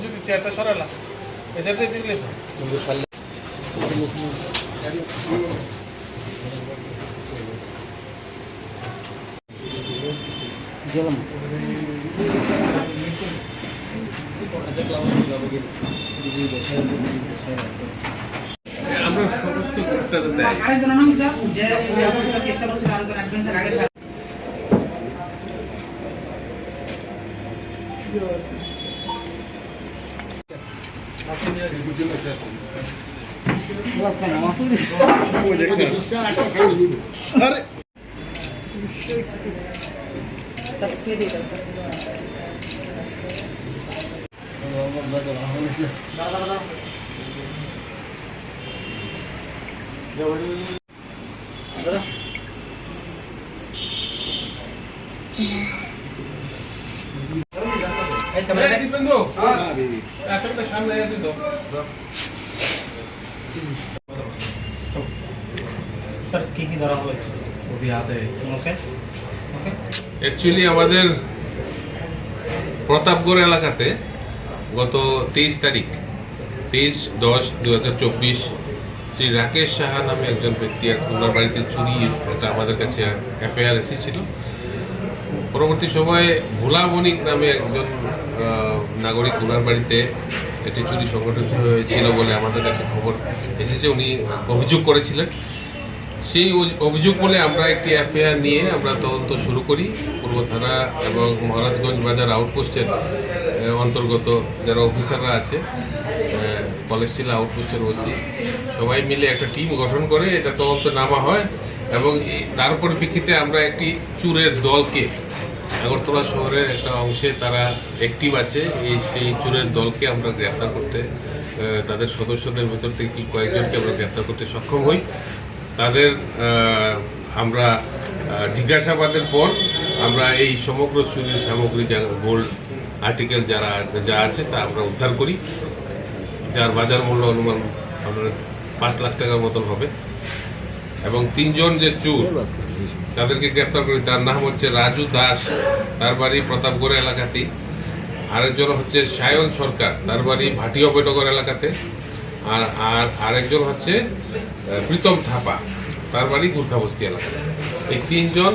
যদি চেয়ারটা সরালা এসাতে দিলে গেলাম আমরা সমস্ত গ্রুপটা দেয় আরেকজন নাম যে চেষ্টা করছিল আরেকজন একজন স্যার আগে স্যার কি কি ধরা হলো ওই হাতে ওকে ওকে অ্যাকচুয়ালি আমাদের প্রতাপগড় এলাকাতে গত 23 তারিখ 23/10/2024 শ্রী রাকেশ সাহা নামে একজন ব্যক্তি ওনার বাড়িতে চুরি এটা আমাদের কাছে এফআইআর এসেছিল। পরবর্তী সময়ে ভোলা বণিক নামে একজন নাগরিক ওনার বাড়িতে একটি চুরি সংঘটিত হয়েছিল বলে আমাদের কাছে খবর এসেছে, উনি অভিযোগ করেছিলেন। সেই অভিযোগ বলে আমরা একটি এফআইআর নিয়ে আমরা তদন্ত শুরু করি। পূর্ব থানা এবং মহারাজগঞ্জ বাজার আউটপোস্টের অন্তর্গত যারা অফিসাররা আছে, কলেজটিলা আউটপোস্টের ওসি সবাই মিলে একটা টিম গঠন করে এটা তদন্ত নামা হয় এবং তার পরিপ্রেক্ষিতে আমরা একটি চুরের দলকে আগরতলা শহরের একটা অংশে তারা অ্যাক্টিভ আছে, সেই চুরের দলকে আমরা গ্রেপ্তার করতে তাদের সদস্যদের ভেতর থেকে কয়েকজনকে আমরা গ্রেপ্তার করতে সক্ষম হই। তাদের আমরা জিজ্ঞাসাবাদের পর আমরা এই সমগ্র চুরির সামগ্রী যা গোল্ড আর্টিকেল যা আছে তা আমরা উদ্ধার করি, যার বাজার মূল্য অনুমান আমরা 5 লাখ টাকার মতন হবে। এবং 3 জন যে চুর তাদেরকে গ্রেপ্তার করি, তার নাম হচ্ছে রাজু দাস, তার বাড়ি প্রতাপগড় এলাকাতেই। আরেকজন হচ্ছে সায়ন সরকার, তার বাড়ি ভাটিয়া বৈঠকর এলাকাতে। আর আরেকজন হচ্ছে প্রীতম থাপা, তার বাড়ি গুর্খাবস্তি এলাকায়। এই 3 জন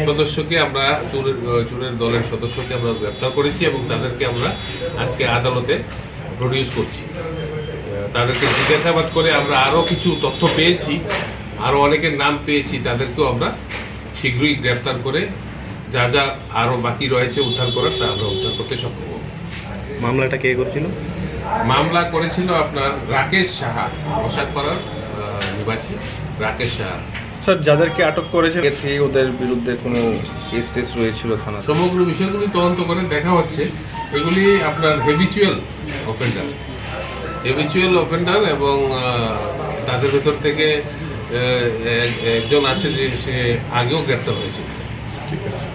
সদস্যকে আমরা চুরের দলের সদস্যকে আমরা গ্রেপ্তার করেছি এবং তাদেরকে আমরা আজকে আদালতে প্রডিউস করছি। তাদেরকে জিজ্ঞাসাবাদ করে আমরা আরও কিছু তথ্য পেয়েছি, আরও অনেকের নাম পেয়েছি, তাদেরকেও আমরা শীঘ্রই গ্রেপ্তার করে যা যা আরও বাকি রয়েছে উদ্ধার করার তা আমরা উদ্ধার করতে সক্ষম হব। মামলাটা কে করছিল? মামলা করেছিল আপনার রাকেশ সাহা, পোশাকপাড়ার নিবাসী রাকেশ সাহা। স্যার, যাদেরকে আটক করেছে ওদের বিরুদ্ধে কোনো কেস টেস রয়েছিল থানা? সমগ্র বিষয়গুলি তদন্ত করে দেখা হচ্ছে, এগুলি আপনার হ্যাবিচুয়াল অফেন্ডার এবং তাদের ভেতর থেকে একজন আছে যে সে আগেও গ্রেপ্তার হয়েছিল। ঠিক আছে।